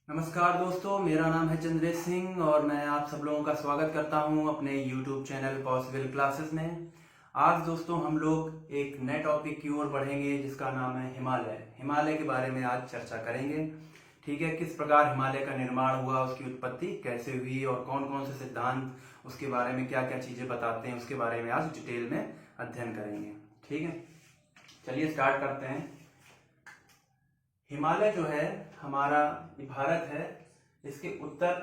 नमस्कार दोस्तों, मेरा नाम है चंद्रेश सिंह और मैं आप सब लोगों का स्वागत करता हूं अपने YouTube चैनल पॉसिबल क्लासेस में। आज दोस्तों हम लोग एक नए टॉपिक की ओर बढ़ेंगे जिसका नाम है हिमालय। हिमालय के बारे में आज चर्चा करेंगे। ठीक है, किस प्रकार हिमालय का निर्माण हुआ, उसकी उत्पत्ति कैसे हुई और कौन कौन से सिद्धांत उसके बारे में क्या क्या चीजें बताते हैं, उसके बारे में आज डिटेल में अध्ययन करेंगे। ठीक है, चलिए स्टार्ट करते हैं। हिमालय जो है हमारा भारत है, इसके उत्तर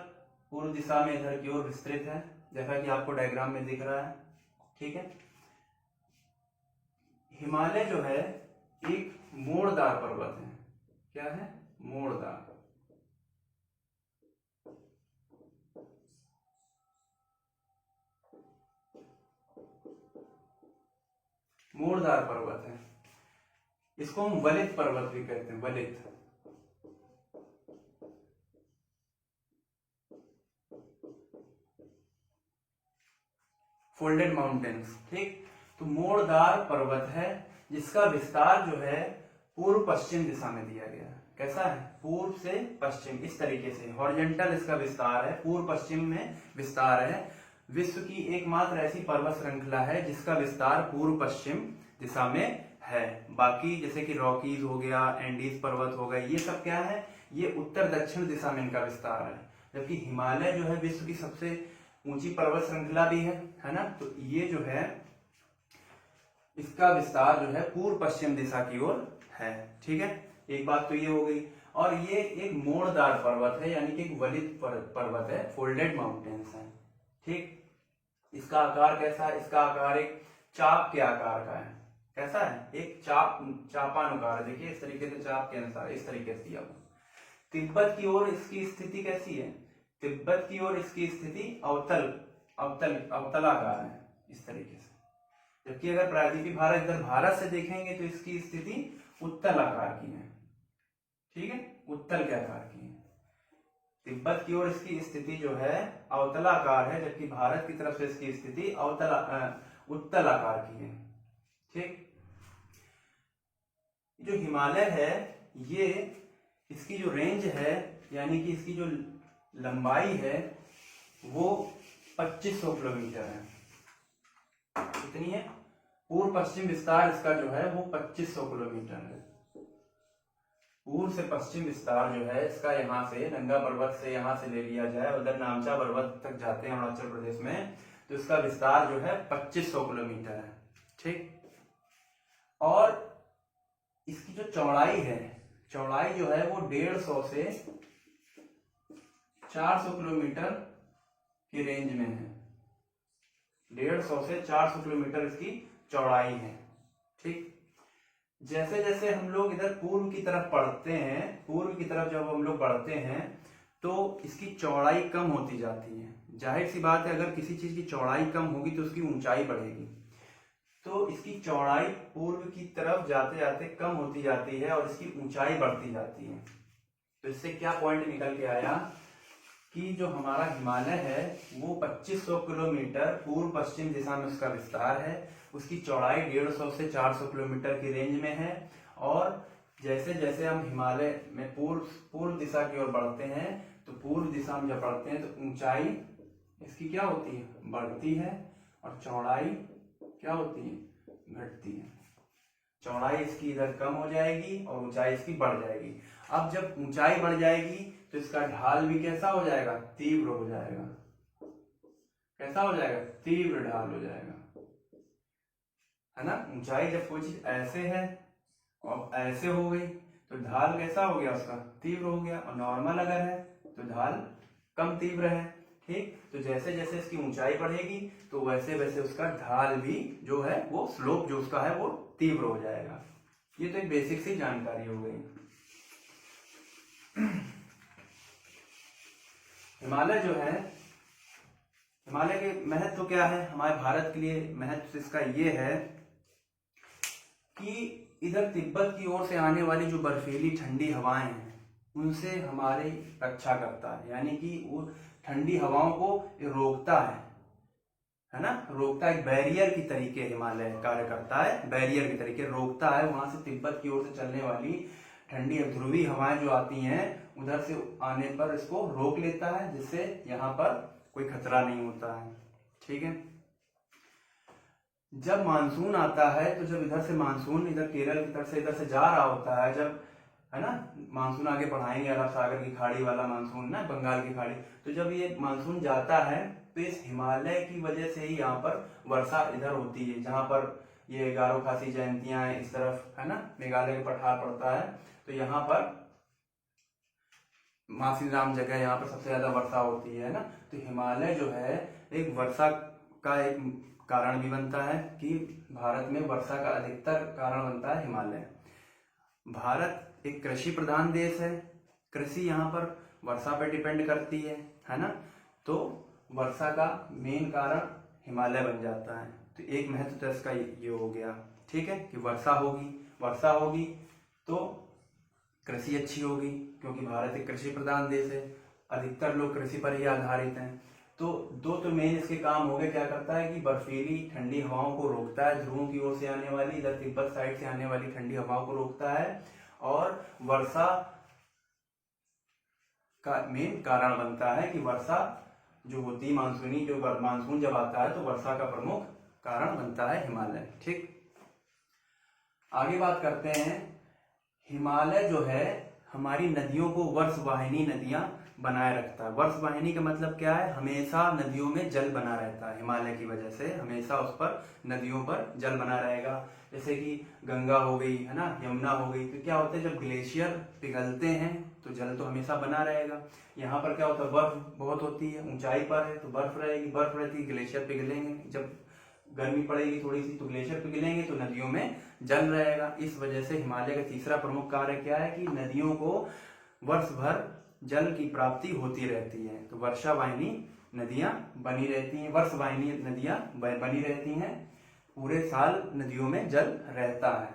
पूर्व दिशा में इधर की ओर विस्तृत है, जैसा कि आपको डायग्राम में दिख रहा है। ठीक है, हिमालय जो है एक मोड़दार पर्वत है। क्या है? मोड़दार। मोड़दार पर्वत है। इसको हम वलित पर्वत भी कहते हैं। वलित, फोल्डेड माउंटेन्स। ठीक, तो मोड़दार पर्वत है जिसका विस्तार जो है पूर्व पश्चिम दिशा में दिया गया है। कैसा है? पूर्व से पश्चिम, इस तरीके से हॉरिजॉन्टल इसका विस्तार है, पूर्व पश्चिम में विस्तार है। विश्व की एकमात्र ऐसी पर्वत श्रृंखला है जिसका विस्तार पूर्व पश्चिम दिशा में है। बाकी जैसे कि रॉकीज हो गया, एंडीज पर्वत हो गए, ये सब क्या है? ये उत्तर दक्षिण दिशा में इनका विस्तार है। जबकि हिमालय जो है विश्व की सबसे ऊंची पर्वत श्रृंखला भी है ना। तो ये जो है इसका विस्तार जो है पूर्व पश्चिम दिशा की ओर है। ठीक है, एक बात तो ये हो गई। और ये एक मोड़दार पर्वत है, यानी कि एक वलित पर्वत है, फोल्डेड माउंटेन्स है। ठीक, इसका आकार कैसा है? इसका आकार एक चाप के आकार का है। कैसा है? एक चापानुकार है। देखिए इस तरीके से, चाप के अनुसार इस तरीके से दिया हुआ। तिब्बत की ओर इसकी स्थिति कैसी है? तिब्बत की ओर इसकी स्थिति अवतलाकार है, इस तरीके से। जबकि अगर प्रायद्वीपीय भारत इधर भारत से देखेंगे तो इसकी स्थिति उत्तल आकार की है। ठीक है, उत्तल के आकार की है। तिब्बत की ओर इसकी स्थिति जो है अवतलाकार है, जबकि भारत की तरफ से इसकी स्थिति उत्तल आकार की है। ठीक, जो हिमालय है ये, इसकी जो रेंज है यानी कि इसकी जो लंबाई है वो 2500 किलोमीटर है। कितनी है? पूर्व पश्चिम विस्तार इसका जो है वो 2500 किलोमीटर है। पूर्व से पश्चिम विस्तार जो है इसका, यहाँ से नंगा पर्वत से यहाँ से ले लिया जाए, उधर नामचा पर्वत तक जाते हैं अरुणाचल प्रदेश में, तो इसका विस्तार जो है 2500 किलोमीटर है। ठीक, और इसकी जो चौड़ाई है, चौड़ाई जो है वो 150 से 400 किलोमीटर की रेंज में है। 150 से 400 किलोमीटर इसकी चौड़ाई है। ठीक, जैसे जैसे हम लोग इधर पूर्व की तरफ बढ़ते हैं, पूर्व की तरफ जब हम लोग बढ़ते हैं तो इसकी चौड़ाई कम होती जाती है। जाहिर सी बात है, अगर किसी चीज की चौड़ाई कम होगी तो उसकी ऊंचाई बढ़ेगी। तो इसकी चौड़ाई पूर्व की तरफ जाते जाते कम होती जाती है और इसकी ऊंचाई बढ़ती जाती है। तो इससे क्या पॉइंट निकल के आया कि जो हमारा हिमालय है वो 2500 किलोमीटर पूर्व पश्चिम दिशा में उसका विस्तार है। उसकी चौड़ाई 150 से 400 किलोमीटर की रेंज में है। और जैसे जैसे हम हिमालय में पूर्व दिशा की ओर बढ़ते हैं, तो पूर्व दिशा में जब बढ़ते हैं तो ऊंचाई इसकी क्या होती है? बढ़ती है। और चौड़ाई क्या होती है? घटती है। चौड़ाई इसकी इधर कम हो जाएगी और ऊंचाई इसकी बढ़ जाएगी। अब जब ऊंचाई बढ़ जाएगी तो इसका ढाल भी कैसा हो जाएगा? तीव्र हो जाएगा। कैसा हो जाएगा? तीव्र ढाल हो जाएगा, है ना। ऊंचाई जब कोई चीज ऐसे है और ऐसे हो गई तो ढाल कैसा हो गया? उसका तीव्र हो गया। और नॉर्मल अगर है तो ढाल कम तीव्र है। ठीक, तो जैसे जैसे इसकी ऊंचाई बढ़ेगी तो वैसे वैसे उसका ढाल भी जो है वो स्लोप जो उसका है वो तीव्र हो जाएगा। ये तो एक बेसिक सी जानकारी हो गई। हिमालय जो है, हिमालय के महत्व क्या है हमारे भारत के लिए? महत्व इसका ये है कि इधर तिब्बत की ओर से आने वाली जो बर्फीली ठंडी हवाएं हैं उनसे हमारी रक्षा करता है, यानी कि वो ठंडी हवाओं को रोकता है ना। रोकता, एक बैरियर की तरीके हिमालय कार्य करता है, बैरियर की तरीके रोकता है। वहां से तिब्बत की ओर से चलने वाली ठंडी ध्रुवीय हवाएं जो आती हैं उधर से आने पर इसको रोक लेता है, जिससे यहाँ पर कोई खतरा नहीं होता है। ठीक है। जब मानसून आता है तो जब इधर से मानसून इधर केरल की तरफ से इधर से जा रहा होता है, जब है ना मानसून आगे बढ़ाएंगे अरब सागर की खाड़ी वाला मानसून ना, बंगाल की खाड़ी, तो जब ये मानसून जाता है तो इस हिमालय की वजह से ही यहाँ पर वर्षा इधर होती है, जहाँ पर ये गारो खासी जयंतियां इस तरफ है ना, मेघालय का पठार पड़ता है, तो यहाँ पर मासीराम जगह यहाँ पर सबसे ज्यादा वर्षा होती है ना। तो हिमालय जो है एक वर्षा का एक कारण भी बनता है कि भारत में वर्षा का अधिकतर कारण बनता है हिमालय। भारत एक कृषि प्रधान देश है, कृषि यहाँ पर वर्षा पर डिपेंड करती है ना। तो वर्षा का मेन कारण हिमालय बन जाता है। तो एक महत्व तो इसका ये हो गया, ठीक है, कि वर्षा होगी तो कृषि अच्छी होगी, क्योंकि भारत एक कृषि प्रधान देश है, अधिकतर लोग कृषि पर ही आधारित हैं। तो दो तो मेन इसके काम हो गए। क्या करता है कि बर्फीली ठंडी हवाओं को रोकता है, ध्रुवों की ओर से आने वाली, इधर तिब्बत साइड से आने वाली ठंडी हवाओं को रोकता है, और वर्षा का मेन कारण बनता है कि वर्षा जो होती है मानसूनी, जो मानसून जब आता है तो वर्षा का प्रमुख कारण बनता है हिमालय। ठीक, आगे बात करते हैं। हिमालय जो है हमारी नदियों को वर्षवाहिनी नदियां बनाए रखता है। वर्षवाहिनी का मतलब क्या है? हमेशा नदियों में जल बना रहता है, हिमालय की वजह से हमेशा उस पर नदियों पर जल बना रहेगा। जैसे कि गंगा हो गई है ना, यमुना हो गई, तो क्या होता है जब ग्लेशियर पिघलते हैं तो जल तो हमेशा बना रहेगा। यहाँ पर क्या होता है, बर्फ बहुत होती है, ऊंचाई पर है तो बर्फ रहेगी, बर्फ रहती है, ग्लेशियर पिघलेंगे, जब गर्मी पड़ेगी थोड़ी सी तो ग्लेशियर पिघलेंगे तो नदियों में जल रहेगा। इस वजह से हिमालय का तीसरा प्रमुख कार्य क्या है कि नदियों को वर्ष भर जल की प्राप्ति होती रहती है। तो वर्षावाहिनी नदियां बनी रहती हैं, वर्षवाहिनी नदियां बनी रहती हैं, पूरे साल नदियों में जल रहता है।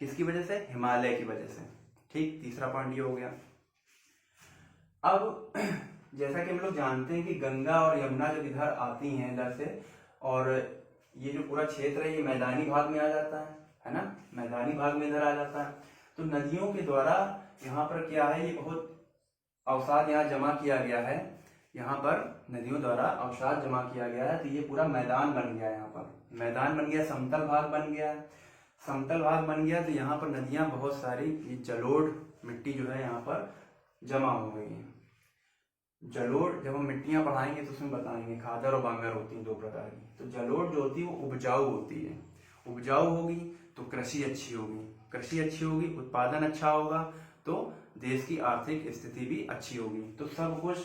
किसकी वजह से? हिमालय की वजह से। ठीक, तीसरा पॉइंट ये हो गया। अब जैसा कि हम लोग जानते हैं कि गंगा और यमुना जब इधर आती हैं इधर से, और ये जो पूरा क्षेत्र है ये मैदानी भाग में आ जाता है ना, मैदानी भाग में इधर आ जाता है। तो नदियों के द्वारा यहाँ पर क्या है, ये बहुत अवसाद यहाँ जमा किया गया है, यहाँ पर नदियों द्वारा अवसाद जमा किया गया है, तो ये पूरा मैदान बन गया है। यहाँ पर मैदान बन गया, समतल भाग बन गया, समतल भाग बन गया, तो यहाँ पर नदियां बहुत सारी, ये जलोढ़ मिट्टी जो है यहाँ पर जमा हो गई है। जलोढ़, जब हम मिट्टियां पढ़ाएंगे तो उसमें बताएंगे, खादर और बांगर होती हैं दो प्रकार की। तो जलोढ़ जो होती है वो उपजाऊ होती है, उपजाऊ होगी तो कृषि अच्छी होगी, कृषि अच्छी होगी उत्पादन अच्छा होगा, तो देश की आर्थिक स्थिति भी अच्छी होगी। तो सब कुछ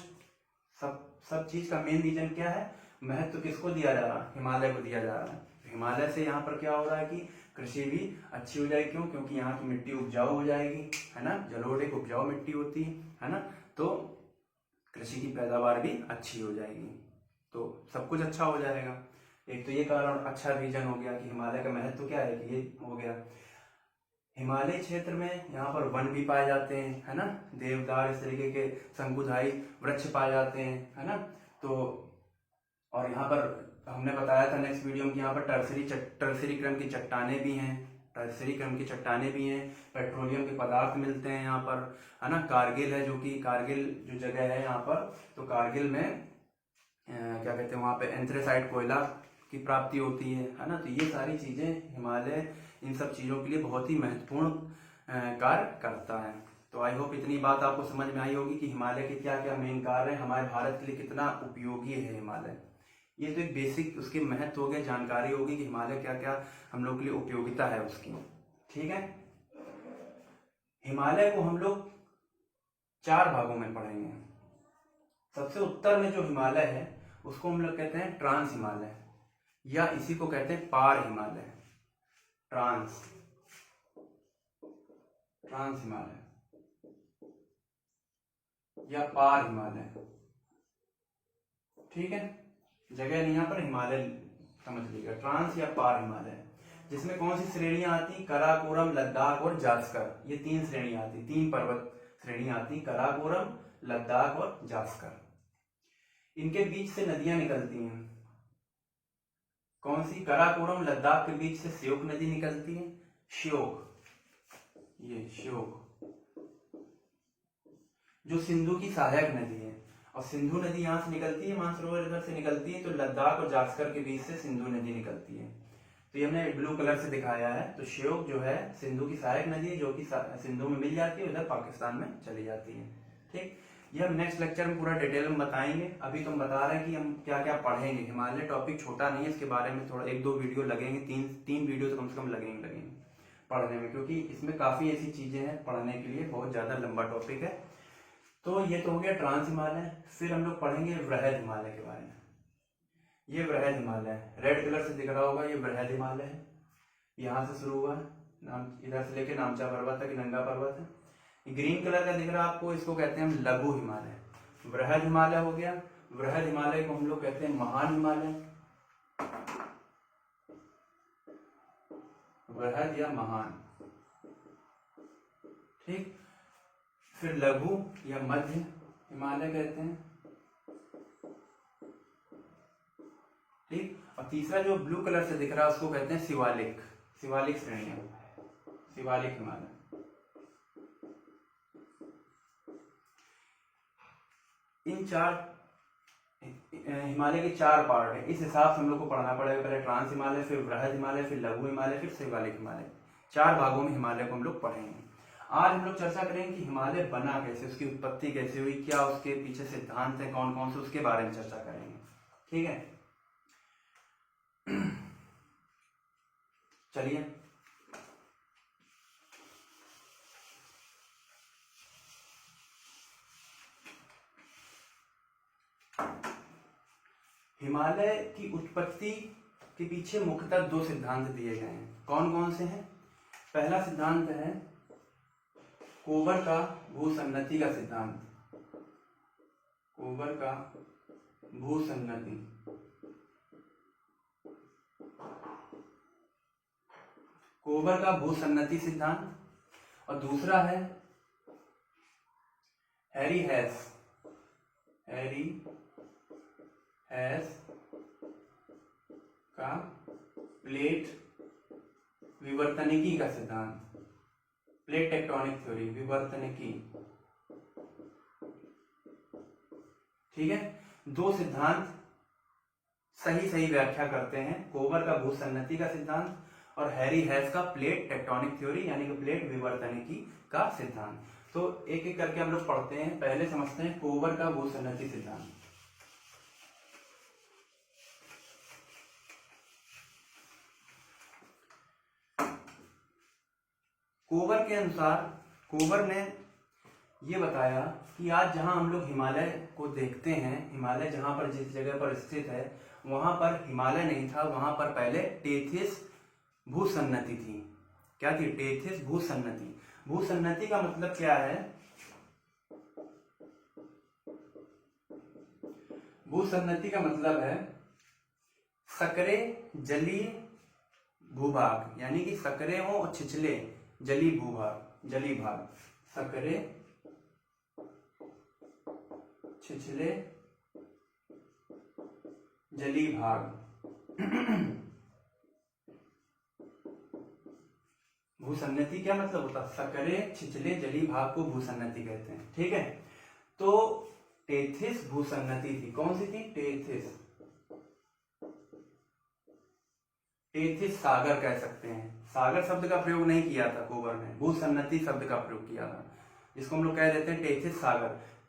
सब चीज का मेन रीजन क्या है? महत्व किसको दिया जा रहा है? हिमालय को दिया जा रहा है। हिमालय से यहाँ पर क्या हो रहा है कि कृषि भी अच्छी हो जाएगी। क्यों? क्योंकि यहाँ की मिट्टी उपजाऊ हो जाएगी, है ना, जलोढ़ एक उपजाऊ मिट्टी होती है ना, तो कृषि की पैदावार भी अच्छी हो जाएगी, तो सब कुछ अच्छा हो जाएगा। एक तो ये कारण अच्छा रीजन हो गया कि हिमालय का महत्व क्या है कि ये हो गया। हिमालय क्षेत्र में यहाँ पर वन भी पाए जाते हैं, है ना, देवदार इस तरीके के शंकुधारी वृक्ष पाए जाते हैं, है ना। तो और यहाँ पर हमने बताया था नेक्स्ट वीडियो में कि यहाँ पर टर्सरी क्रम की चट्टाने भी हैं, टर्सरी क्रम की चट्टाने भी हैं, पेट्रोलियम के पदार्थ मिलते हैं यहाँ पर, है ना। कारगिल है, जो कि कारगिल जो जगह है यहाँ पर, तो कारगिल में क्या कहते हैं, वहाँ पे एंथ्रेसाइट कोयला की प्राप्ति होती है ना। तो ये सारी चीजें, हिमालय इन सब चीजों के लिए बहुत ही महत्वपूर्ण कार्य करता है। तो आई होप इतनी बात आपको समझ में आई होगी कि हिमालय के क्या क्या मेन कार्य है, हमारे भारत के लिए कितना उपयोगी है हिमालय। ये तो एक बेसिक उसके महत्व हो गया, जानकारी होगी कि हिमालय क्या क्या हम लोग के लिए उपयोगिता है उसकी। ठीक है, हिमालय को हम लोग 4 भागों में पढ़ेंगे। सबसे उत्तर में जो हिमालय है उसको हम लोग कहते हैं ट्रांस हिमालय, या इसी को कहते हैं पार हिमालय, ट्रांस हिमालय या पार हिमालय। ठीक है, जगह नहीं यहाँ पर, हिमालय समझ लीजिएगा, ट्रांस या पार हिमालय, जिसमें कौन सी श्रेणियां आती? काराकोरम, लद्दाख और जास्कर। ये 3 श्रेणियां आती, 3 पर्वत श्रेणियां आती, काराकोरम, लद्दाख और जास्कर। इनके बीच से नदियां निकलती हैं। कौन सी? काराकोरम लद्दाख के बीच से श्योक नदी निकलती है, श्योक, ये श्योक। जो सिंधु की सहायक नदी है, और सिंधु नदी यहाँ से निकलती है, मानसरोवर इधर से निकलती है, तो लद्दाख और जास्कर के बीच से सिंधु नदी निकलती है। तो ये हमने ब्लू कलर से दिखाया है। तो श्योक जो है सिंधु की सहायक नदी है, जो कि सिंधु में मिल जाती है, उधर पाकिस्तान में चली जाती है। ठीक, ये हम नेक्स्ट लेक्चर में पूरा डिटेल में बताएंगे। अभी तो हम बता रहे हैं कि हम क्या क्या पढ़ेंगे। हिमालय टॉपिक छोटा नहीं है, इसके बारे में थोड़ा 1-2 वीडियो लगेंगे, तीन वीडियो तो कम से कम लगेंगे पढ़ने में, क्योंकि इसमें काफी ऐसी चीजें हैं पढ़ने के लिए, बहुत ज्यादा लंबा टॉपिक है। तो ये तो हो गया ट्रांस हिमालय। फिर हम लोग पढ़ेंगे वृहद हिमालय के बारे में। ये वृहद हिमालय है, रेड कलर से दिख रहा होगा, ये वृहद हिमालय है। यहाँ से शुरू हुआ नाम, इधर से लेके नामचा पर्वत तक नंगा पर्वत है। ग्रीन कलर का दिख रहा है आपको, इसको कहते हैं हम लघु हिमालय। वृहद हिमालय हो गया। वृहद हिमालय को हम लोग कहते हैं महान हिमालय, वृहद या महान। ठीक, फिर लघु या मध्य हिमालय कहते हैं। ठीक, और तीसरा जो ब्लू कलर से दिख रहा है उसको कहते हैं शिवालिक, शिवालिक श्रेणियां, शिवालिक हिमालय। इन चार हिमालय के 4 पार्ट है, इस हिसाब से हम लोग को पढ़ना पड़ेगा। पहले ट्रांस हिमालय, फिर वृहद हिमालय, फिर लघु हिमालय, फिर शिवालिक हिमालय। 4 भागों में हिमालय को हम लोग पढ़ेंगे। आज हम लोग चर्चा करेंगे कि हिमालय बना कैसे, उसकी उत्पत्ति कैसे हुई, क्या उसके पीछे सिद्धांत है कौन कौन से, उसके बारे में चर्चा करेंगे। ठीक है, चलिए हिमालय की उत्पत्ति के पीछे मुख्यतः 2 सिद्धांत दिए गए हैं। कौन कौन से हैं? पहला सिद्धांत है कोबर का भूसन्नति का सिद्धांत, कोबर का भूसन्नति। कोबर का भूसन्नति सिद्धांत। और दूसरा है हैरी हैस, हैरी हैस का प्लेट विवर्तनिकी का सिद्धांत, प्लेट टेक्टोनिक थ्योरी, विवर्तनिकी। ठीक है, 2 सिद्धांत सही व्याख्या करते हैं, कोबर का भूसन्नति का सिद्धांत और हैरी हैस का प्लेट टेक्टोनिक थ्योरी यानी कि प्लेट विवर्तनिकी का सिद्धांत। तो एक एक करके हम लोग पढ़ते हैं। पहले समझते हैं कोबर का भूसन्नति सिद्धांत। कोबर के अनुसार, कोबर ने ये बताया कि आज जहां हम लोग हिमालय को देखते हैं, हिमालय जहां पर जिस जगह पर स्थित है वहां पर हिमालय नहीं था, वहां पर पहले टेथिस भूसन्नति थी। क्या थी? टेथिस भूसन्नति। भूसन्नति का मतलब क्या है? भूसन्नति का मतलब है सकरे जलीय भूभाग, यानी कि सकरे हो और छिछले जली भूभाग, जली भाग, सकरे छिछले जली भाग। भूसन्नति क्या मतलब होता है? सकरे छिछले जली भाग को भूसन्नति कहते हैं। ठीक है, तो टेथिस भूसन्नति थी। कौन सी थी? टेथिस। टेथिस सागर कह सकते हैं। सागर शब्द का प्रयोग नहीं किया था कोबर ने, भूसन्नति शब्द का प्रयोग किया था, जिसको हम लोग कह देते हैं टेथिस सागर।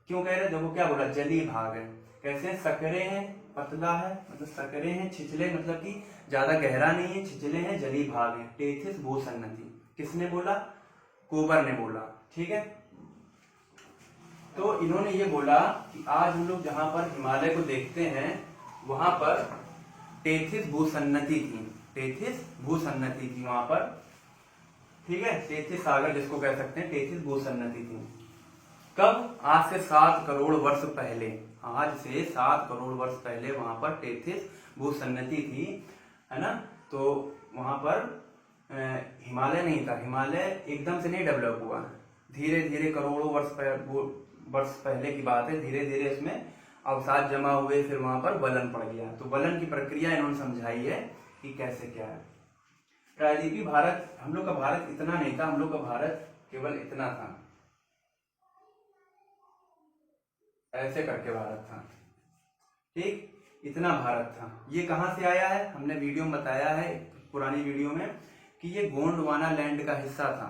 क्यों कह रहे? देखो क्या बोला, जली भाग है। कैसे? सकरे हैं, पतला है, मतलब सकरे हैं, छिछले मतलब कि ज्यादा गहरा नहीं है, छिछले हैं, जली भाग है। टेथिस भूसन्नति किसने बोला? कोबर ने बोला। ठीक है, तो इन्होंने ये बोला कि आज हम लोग जहां पर हिमालय को देखते हैं वहां पर टेथिस भूसन्नति थी, टेथिस भूसन्नति थी वहां पर। ठीक है, टेथिस सागर जिसको कह सकते हैं, टेथिस भूसन्नति थी। कब? आज से 7 करोड़ वर्ष पहले। आज से 7 करोड़ वर्ष पहले वहां पर टेथिस भूसन्नति थी, है ना। तो वहां पर हिमालय नहीं था, हिमालय एकदम से नहीं डेवलप हुआ, धीरे धीरे करोड़ों वर्ष पहले की बात है। धीरे धीरे इसमें अवसाद जमा हुए, फिर वहां पर वलन पड़ गया। तो वलन की प्रक्रिया इन्होंने समझाई है कि कैसे क्या है। प्रायद्वीपीय भारत, हम लोग का भारत इतना नहीं था, हम लोग का भारत केवल इतना था। ऐसे करके भारत था। ठीक, इतना भारत था। ये कहाँ से आया है, हमने वीडियो में बताया है पुरानी वीडियो में कि ये गोंडवाना लैंड का हिस्सा था।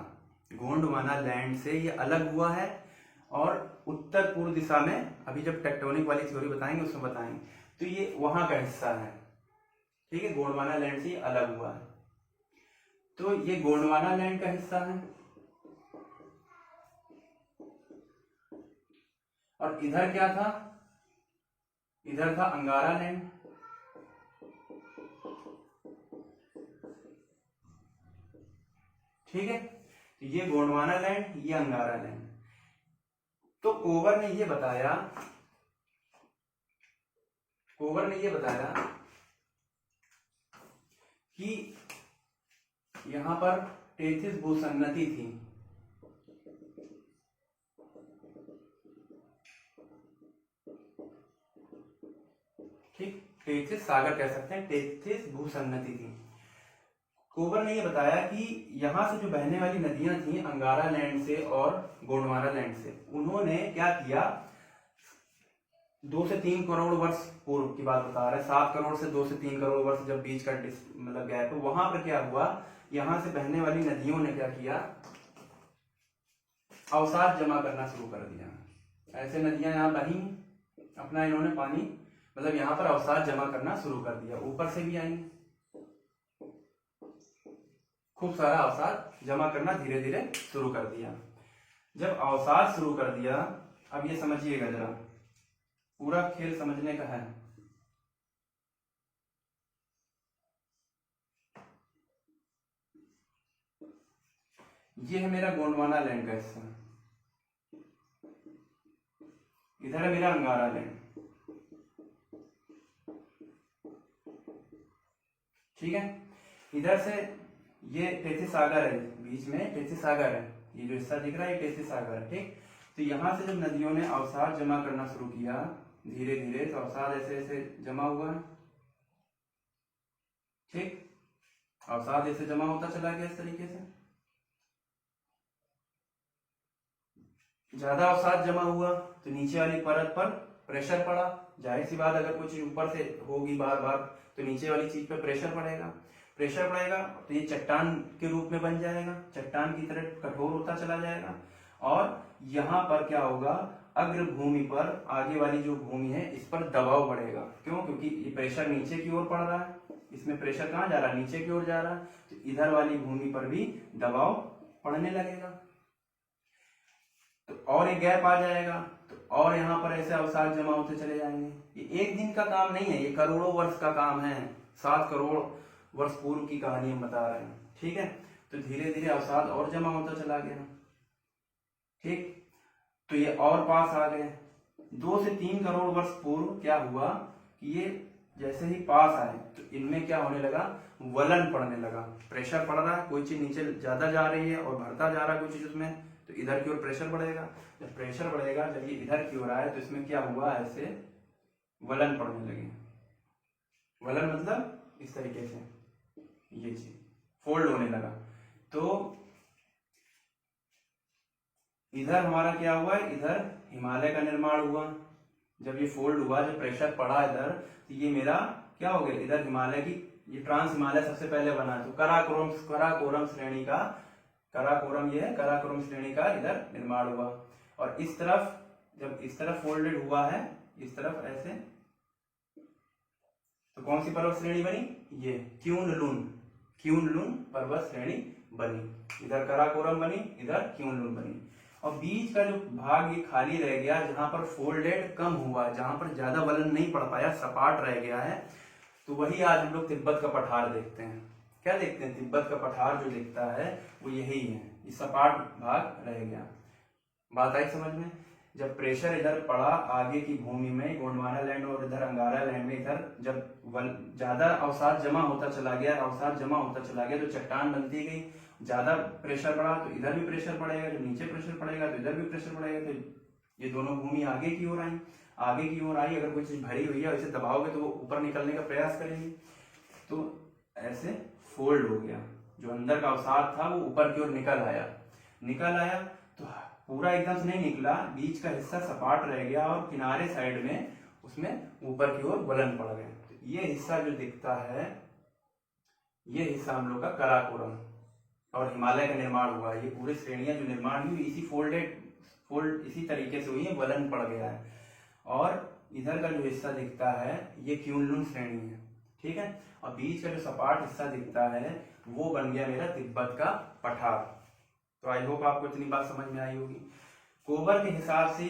गोंडवाना लैंड से ये अलग हुआ है और उत्तर पूर्व दिशा में, अभी जब टेक्टोनिक वाली थ्योरी बताएंगे उसमें बताएंगे, तो ये वहां का हिस्सा है। ठीक है, गोंडवाना लैंड से ये अलग हुआ है, तो ये गोंडवाना लैंड का हिस्सा है। और इधर क्या था, इधर था अंगारा लैंड। ठीक है, तो ये गोंडवाना लैंड, ये अंगारा लैंड। तो कोवर ने ये बताया, कोवर ने ये बताया कि यहां पर टेथिस भूसन्नति थी। ठीक, टेथिस सागर कह सकते हैं, टेथिस भूसन्नति थी। कोवर ने ये बताया कि यहां से जो बहने वाली नदियां थी अंगारा लैंड से और गोंडवाना लैंड से, उन्होंने क्या किया, 2 से 3 करोड़ वर्ष पूर्व की बात बता रहे हैं, 7 करोड़ से 2 से 3 करोड़ वर्ष जब बीच का मतलब गैप है, वहां पर क्या हुआ, यहां से बहने वाली नदियों ने क्या किया, अवसाद जमा करना शुरू कर दिया। ऐसे नदियां यहाँ बही, अपना इन्होंने पानी मतलब यहाँ पर अवसाद जमा करना शुरू कर दिया। ऊपर से भी आएंगे, खूब सारा अवसाद जमा करना धीरे धीरे शुरू कर दिया। जब अवसाद शुरू कर दिया, अब ये समझिएगा जरा, पूरा खेल समझने का है। ये है मेरा गोंडवाना लैंड का हिस्सा, इधर है मेरा अंगारा लैंड। ठीक है, इधर से ये टेथिस सागर है, बीच में टेथिस सागर है, ये जो हिस्सा दिख रहा है ये टेथिस सागर है। ठीक, तो यहां से जब नदियों ने अवसाद जमा करना शुरू किया धीरे धीरे, तो अवसाद ऐसे ऐसे जमा हुआ है। ठीक, अवसाद ऐसे जमा होता चला गया इस तरीके से, ज्यादा अवसाद जमा हुआ तो नीचे वाली परत पर प्रेशर पड़ा। जाहिर सी बात, अगर कुछ ऊपर से होगी बार बार तो नीचे वाली चीज पे प्रेशर पड़ेगा। प्रेशर पड़ेगा तो ये चट्टान के रूप में बन जाएगा, चट्टान की तरह कठोर होता चला जाएगा। और यहाँ पर क्या होगा, अग्र भूमि पर, आगे वाली जो भूमि है इस पर दबाव बढ़ेगा। क्यों, क्योंकि ये प्रेशर नीचे की ओर पड़ रहा है, इसमें प्रेशर कहाँ जा रहा है, नीचे की ओर जा रहा है, तो इधर वाली भूमि पर भी दबाव पड़ने लगेगा, तो और एक गैप आ जाएगा, तो और यहाँ पर ऐसे अवसाद जमा होते चले जाएंगे। ये एक दिन का काम नहीं है, ये करोड़ों वर्ष का काम है। 7 करोड़ वर्ष पूर्व की कहानी हम बता रहे हैं। ठीक है, तो धीरे धीरे अवसाद और जमा होता चला गया। ठीक, तो ये और पास आ गए। 2 से 3 करोड़ वर्ष पूर्व क्या हुआ कि ये जैसे ही पास आए तो इनमें क्या होने लगा, वलन पड़ने लगा। प्रेशर पड़ रहा है, कोई चीज नीचे ज्यादा जा रही है और बढ़ता जा रहा है कोई चीज उसमें, तो इधर की ओर प्रेशर बढ़ेगा। जब प्रेशर बढ़ेगा, जब ये इधर की ओर आए तो इसमें क्या हुआ, ऐसे वलन पड़ने लगे। वलन मतलब इस तरीके से ये चीज फोल्ड होने लगा। तो इधर हमारा क्या हुआ, इधर हिमालय का निर्माण हुआ। जब ये फोल्ड हुआ, जब प्रेशर पड़ा इधर, तो ये मेरा क्या हो गया, इधर हिमालय की, ये ट्रांस हिमालय सबसे पहले बना। तो कराकोरम श्रेणी का, कराकोरम ये है, कराकोरम श्रेणी का इधर निर्माण हुआ। और इस तरफ, जब इस तरफ फोल्डेड हुआ है, इस तरफ ऐसे, तो कौन सी पर्वत श्रेणी बनी, ये क्यूनलुन पर्वत श्रेणी बनी। इधर कराकोरम बनी, इधर क्यूनलुन बनी। और बीच का जो भाग ये खाली रह गया, जहां पर फोल्डेड कम हुआ, जहां पर ज्यादा वलन नहीं पड़ पाया, सपाट रह गया है, तो वही आज हम लोग तिब्बत का पठार देखते हैं। क्या देखते हैं, तिब्बत का पठार जो दिखता है वो यही है, ये सपाट भाग रह गया। बात आई समझ में। जब प्रेशर इधर पड़ा आगे की भूमि में, गोंडवाना लैंड और इधर अंगारा लैंड में, इधर जब ज्यादा अवसाद जमा होता चला गया, तो चट्टान बनती गई। ज्यादा प्रेशर पड़ा तो इधर भी प्रेशर पड़ेगा, जब नीचे प्रेशर पड़ेगा तो इधर भी प्रेशर पड़ेगा। तो ये दोनों भूमि आगे की ओर आई, अगर कोई चीज भरी हुई है वैसे दबाओगे तो वो ऊपर निकलने का प्रयास करेगी। तो ऐसे फोल्ड हो गया, जो अंदर का अवसाद था वो ऊपर की ओर निकल आया। तो पूरा एकदम से नहीं निकला, बीच का हिस्सा सपाट रह गया और किनारे साइड में उसमें ऊपर की ओर वलन पड़ गए। तो ये हिस्सा जो दिखता है, ये हिस्सा हम लोग का कराकोरम और हिमालय का निर्माण हुआ। ये पूरी श्रेणियां जो निर्माण हुई इसी फोल्ड इसी तरीके से हुई है, वलन पड़ गया है। और इधर का जो हिस्सा दिखता है ये क्यूनलुन श्रेणी है, ठीक है। और बीच का जो सपाट हिस्सा दिखता है वो बन गया मेरा तिब्बत का पठार। तो आई होप आपको इतनी बात समझ में आई होगी। कोबर के हिसाब से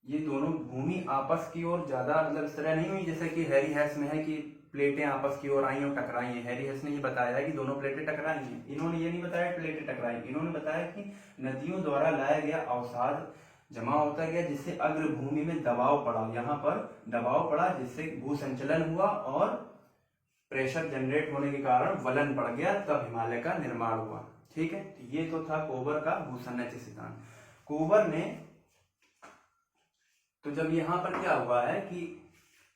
ये दोनों भूमि आपस की ओर ज्यादा मतलब इस तरह नहीं हुई जैसे कि हैरी हैस में है कि प्लेटें आपस की ओर आई और टकराई हैं। हैरी हैस ने ये बताया है कि दोनों प्लेटें टकराई हैं, इन्होंने ये नहीं बताया प्लेटें टकराई, इन्होंने बताया कि नदियों द्वारा लाया गया अवसाद जमा होता गया जिससे अग्रभूमि में दबाव पड़ा, यहाँ पर दबाव पड़ा जिससे भूसंचलन हुआ और प्रेशर जनरेट होने के कारण वलन पड़ गया, तब हिमालय का निर्माण हुआ, ठीक है। ये तो था कोबर का भूसंरचना सिद्धांत। कोबर ने तो जब यहाँ पर क्या हुआ है कि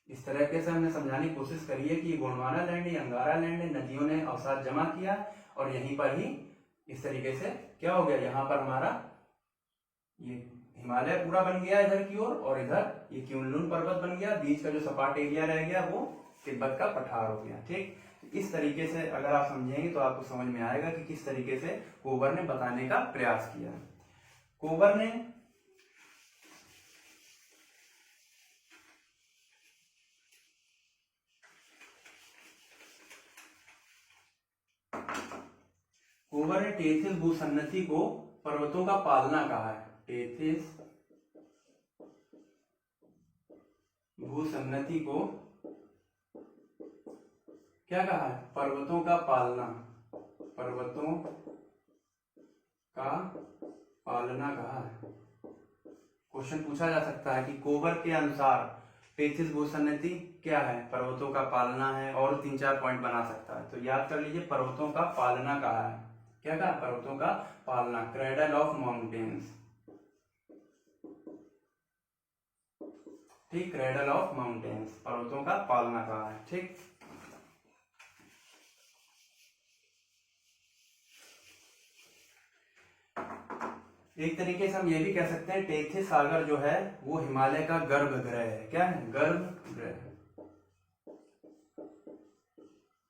इस तरह से हमने समझाने की कोशिश करी है कि गोंडवाना लैंड या अंगारा लैंड नदियों ने अवसाद जमा किया और यहीं पर ही इस तरीके से क्या हो गया, यहाँ पर हमारा ये हिमालय पूरा बन गया इधर की ओर और इधर ये क्यूनलुन पर्वत बन गया, बीच का जो सपाट एरिया रह गया वो तिब्बत का पठार हो गया, ठीक। इस तरीके से अगर आप समझेंगे तो आपको समझ में आएगा कि किस तरीके से कोबर ने बताने का प्रयास किया। कोबर ने टेथिस भूसन्नति को पर्वतों का पालना कहा है। टेथिस भूसन्नति को क्या कहा है, पर्वतों का पालना, पर्वतों का पालना कहा है। क्वेश्चन पूछा जा सकता है कि कोबर के अनुसार टेथिस भूसन्नति क्या है, पर्वतों का पालना है, और 3-4 पॉइंट बना सकता है। तो याद कर लीजिए पर्वतों का पालना कहा है, क्या कहा, पर्वतों का पालना, क्रेडल ऑफ माउंटेन्स, ठीक, क्रेडल ऑफ माउंटेन्स, पर्वतों का पालना कहा है, ठीक। एक तरीके से हम ये भी कह सकते हैं टेथिस सागर जो है वो हिमालय का गर्भगृह है। क्या है, गर्भगृह।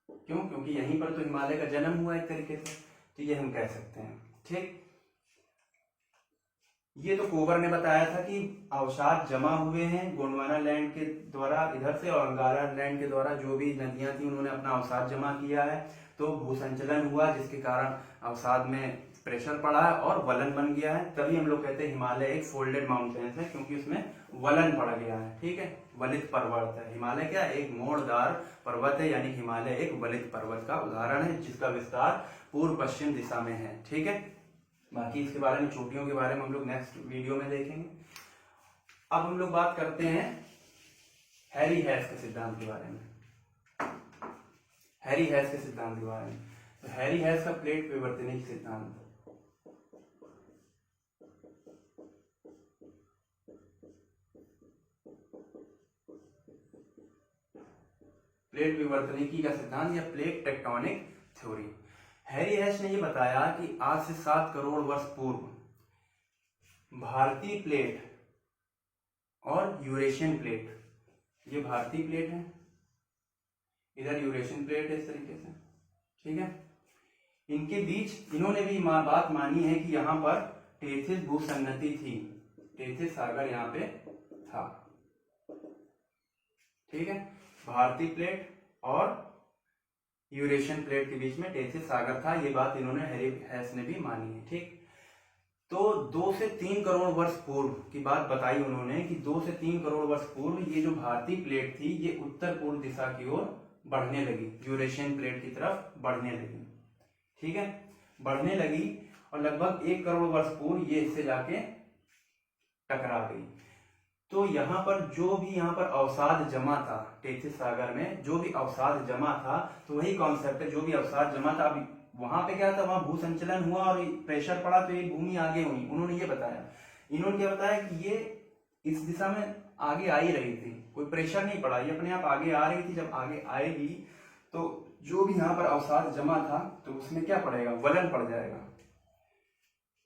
क्यों, क्योंकि यहीं पर तो हिमालय का जन्म हुआ एक तरीके से, तो ये हम कह सकते हैं, ठीक। ये तो कोबर ने बताया था कि अवसाद जमा हुए हैं गोंडवाना लैंड के द्वारा इधर से और अंगारा लैंड के द्वारा, जो भी नदियां थी उन्होंने अपना अवसाद जमा किया है, तो भूसंचलन हुआ जिसके कारण अवसाद में प्रेशर पड़ा है और वलन बन गया है। तभी हम लोग कहते हैं हिमालय एक फोल्डेड माउंटेन्स है, क्योंकि उसमें वलन पड़ गया है, ठीक है, वलित पर्वत है। हिमालय क्या, एक मोड़दार पर्वत है, यानी हिमालय एक वलित पर्वत का उदाहरण है जिसका विस्तार पूर्व पश्चिम दिशा में है, ठीक है। बाकी इसके बारे में, चोटियों के बारे में हम लोग नेक्स्ट वीडियो में देखेंगे। अब हम लोग बात करते हैं हैरी हैस के सिद्धांत के बारे में। हैरी हैस के सिद्धांत के बारे में, तो हैरी हैस का प्लेट विवर्तनिक सिद्धांत, प्लेट विवर्तनिकी का सिद्धांत या प्लेट टेक्टोनिक थ्योरी। हैरी हैस ने यह बताया कि आज से 7 करोड़ वर्ष पूर्व भारतीय प्लेट और यूरेशियन प्लेट, ये भारतीय प्लेट है, इधर यूरेशियन प्लेट है इस तरीके से, ठीक है। इनके बीच इन्होंने भी बात मानी है कि यहाँ पर टेथिस भूसन्नति थी, टेथिस सागर यहाँ पे था, ठीक है। भारतीय प्लेट और यूरेशियन प्लेट के बीच में टेथिस सागर था, ये बात इन्होंने हैरी हैस ने भी मानी है, ठीक। तो 2 से 3 करोड़ वर्ष पूर्व की बात बताई उन्होंने कि 2 से 3 करोड़ वर्ष पूर्व ये जो भारतीय प्लेट थी ये उत्तर पूर्व दिशा की ओर बढ़ने लगी, यूरेशियन प्लेट की तरफ बढ़ने लगी, ठीक है, बढ़ने लगी और लगभग 1 करोड़ वर्ष पूर्व ये इससे जाके टकरा गई। तो यहाँ पर जो भी यहाँ पर अवसाद जमा था टेथिस सागर में, जो भी अवसाद जमा था, तो वही कॉन्सेप्ट है, जो भी अवसाद जमा था, अभी वहां पे क्या था, वहां भूसंचलन हुआ और प्रेशर पड़ा तो ये भूमि आगे हुई, उन्होंने ये बताया। इन्होंने क्या बताया कि ये इस दिशा में आगे आ ही रही थी, कोई प्रेशर नहीं पड़ा, ये अपने आप आगे आ रही थी। जब आगे आएगी तो जो भी यहाँ पर अवसाद जमा था तो उसमें क्या पड़ेगा, वलन पड़ जाएगा,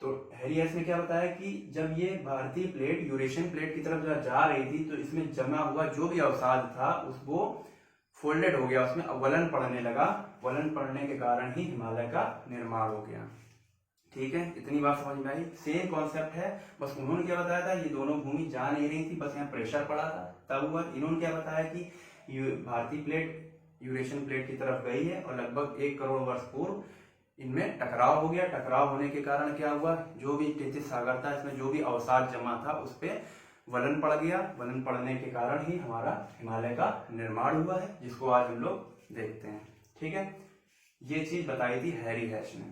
तो हैरी हेस ने क्या बताया कि जब ये भारतीय प्लेट यूरेशियन प्लेट की तरफ जब जा रही थी तो इसमें जमा हुआ जो भी अवसाद था उसको फोल्डेड हो गया, उसमें वलन पड़ने लगा। वलन पड़ने के कारण ही हिमालय का निर्माण हो गया। ठीक है, इतनी बात समझ में आई। सेम कॉन्सेप्ट है, बस उन्होंने क्या बताया था, ये दोनों भूमि जा नहीं रही थी, बस यहाँ प्रेशर पड़ा था तब हुआ। इन्होंने क्या बताया कि भारतीय प्लेट यूरेशियन प्लेट की तरफ गई है और लगभग 1 करोड़ वर्ष पूर्व इनमें टकराव हो गया। टकराव होने के कारण क्या हुआ, जो भी तैतीस सागर था इसमें जो भी अवसाद जमा था उस पर वलन पड़ गया। वलन पड़ने के कारण ही हमारा हिमालय का निर्माण हुआ है, जिसको आज हम लोग देखते हैं। ठीक है, ये चीज बताई थी हैरी हेस ने।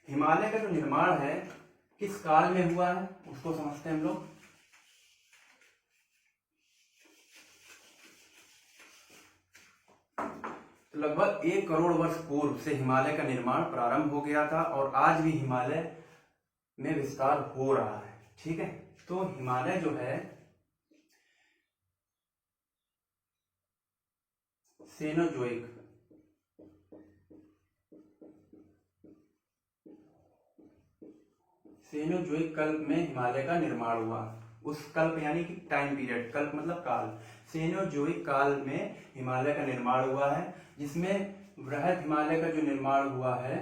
हिमालय का जो निर्माण है किस काल में हुआ है उसको समझते हैं हम लोग। तो लगभग 1 करोड़ वर्ष पूर्व से हिमालय का निर्माण प्रारंभ हो गया था और आज भी हिमालय में विस्तार हो रहा है। ठीक है, तो हिमालय जो है सेनोजोइक कल्प में हिमालय का निर्माण हुआ। उस कल्प यानी कि टाइम पीरियड, कल्प मतलब काल, सेनोजोइक काल में हिमालय का निर्माण हुआ है, जिसमें वृहद हिमालय का जो निर्माण हुआ है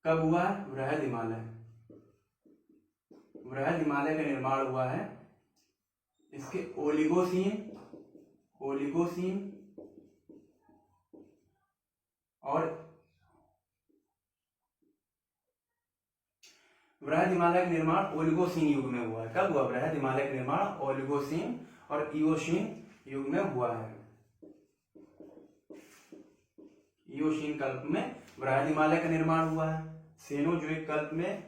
कब हुआ है, वृहद हिमालय का निर्माण हुआ है इसके ओलिगोसीन और वृहद हिमालय का निर्माण ओलिगोसीन युग में हुआ है। कब हुआ, वृहद हिमालय का निर्माण ओलिगोसीन और इओसीन युग में हुआ है। इओसीन कल्प में वृहद हिमालय का निर्माण हुआ है। सेनोजोइक कल्प में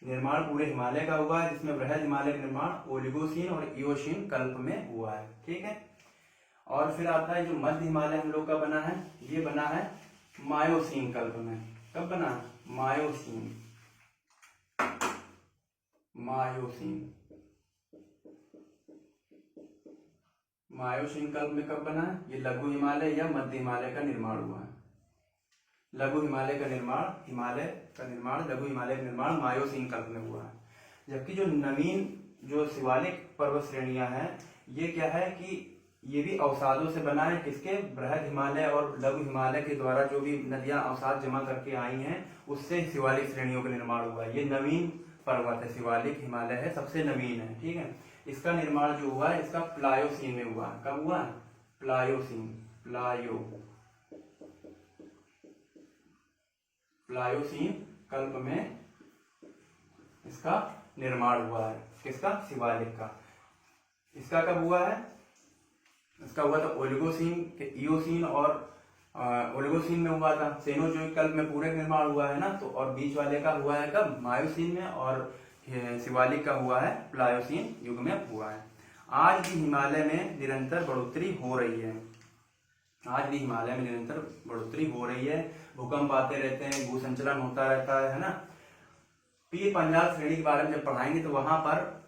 निर्माण पूरे हिमालय का हुआ है, जिसमें वृहद हिमालय का निर्माण ओलिगोसीन और इओसीन कल्प में हुआ है। ठीक है, और फिर आता है जो मध्य हिमालय हम लोग का बना है, ये बना है मायोसीन कल्प में। कब बना, मायोसीन कल्प में कब बना है, ये लघु हिमालय या मध्य हिमालय का निर्माण हुआ है। लघु हिमालय का निर्माण मायोसीन कल्प में हुआ है। जबकि जो नवीन जो शिवालिक पर्वत श्रेणियां हैं, ये क्या है कि ये भी अवसादों से बना है। किसके, बृहद हिमालय और लघु हिमालय के द्वारा जो भी नदियां अवसाद जमा करके आई हैं उससे शिवालिक श्रेणियों का निर्माण हुआ है। ये नवीन पर्वत है, शिवालिक हिमालय है, सबसे नवीन है। ठीक है, इसका निर्माण जो हुआ है इसका प्लायोसीन में हुआ है। कब हुआ, प्लायोसीन कल्प में इसका निर्माण हुआ है। किसका, शिवालिक का। इसका कब हुआ है, इसका हुआ था ओलिगोसीन के इओसीन और ओलिगोसीन में हुआ था। सेनोजोइक कल्प में पूरे निर्माण हुआ है ना, तो और बीच वाले का हुआ है कब, मायोसीन में, और शिवालिक का हुआ है प्लायोसीन युग में हुआ है। आज भी हिमालय में निरंतर बढ़ोतरी हो रही है। भूकंप आते रहते हैं, भूसंचलन होता रहता है ना। पीर पंजाल श्रेणी के बारे में जब पढ़ाएंगे तो वहां पर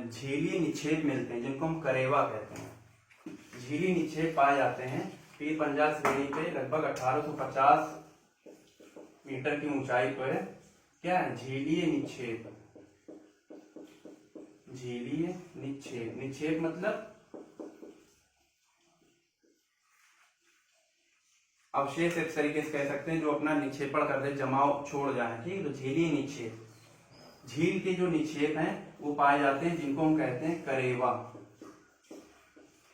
झीली निक्षेप मिलते हैं, जिनको हम करेवा कहते हैं। झीली निक्षेप पाए जाते हैं पीर पंजाल श्रेणी पे, लगभग 1850 मीटर की ऊंचाई पर। क्या है, झीलीय निक्षेप मतलब अवशेष एक तरीके से कह सकते हैं, जो अपना निक्षेपण कर दे, जमाव छोड़ जाए। ठीक है, तो झीलीय निक्षेप, झील के जो निक्षेप हैं वो पाए जाते हैं, जिनको हम कहते हैं करेवा।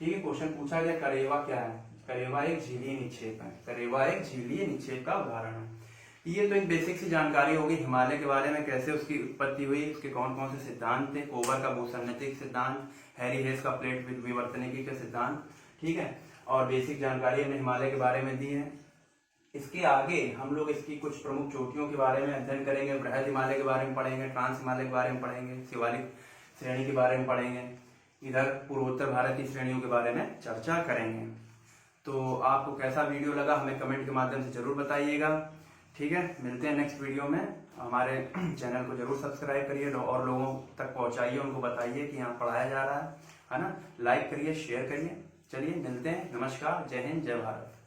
ठीक है, क्वेश्चन पूछा गया करेवा क्या है, करेवा एक झीलीय निक्षेप है। करेवा एक झीलीय निक्षेप का उदाहरण है। ये तो एक बेसिक सी जानकारी होगी हिमालय के बारे में, कैसे उसकी उत्पत्ति हुई, उसके कौन कौन से सिद्धांत थे। कोवर का भूसंगतिक सिद्धांत, हैरी हेस का प्लेट विवर्तनिकी का सिद्धांत। ठीक है, और बेसिक जानकारी हमने हिमालय के बारे में दी है। इसके आगे हम लोग इसकी कुछ प्रमुख चोटियों के बारे में अध्ययन करेंगे। वृहद हिमालय के बारे में पढ़ेंगे, ट्रांस हिमालय के बारे में पढ़ेंगे, शिवालिक श्रेणी के बारे में पढ़ेंगे, इधर पूर्वोत्तर भारत की श्रेणियों के बारे में चर्चा करेंगे। तो आपको कैसा वीडियो लगा हमें कमेंट के माध्यम से जरूर बताइएगा। ठीक है, मिलते हैं नेक्स्ट वीडियो में। हमारे चैनल को जरूर सब्सक्राइब करिए और लोगों तक पहुंचाइए, उनको बताइए कि यहाँ पढ़ाया जा रहा है ना। लाइक करिए, शेयर करिए। चलिए मिलते हैं, नमस्कार, जय हिंद, जय भारत।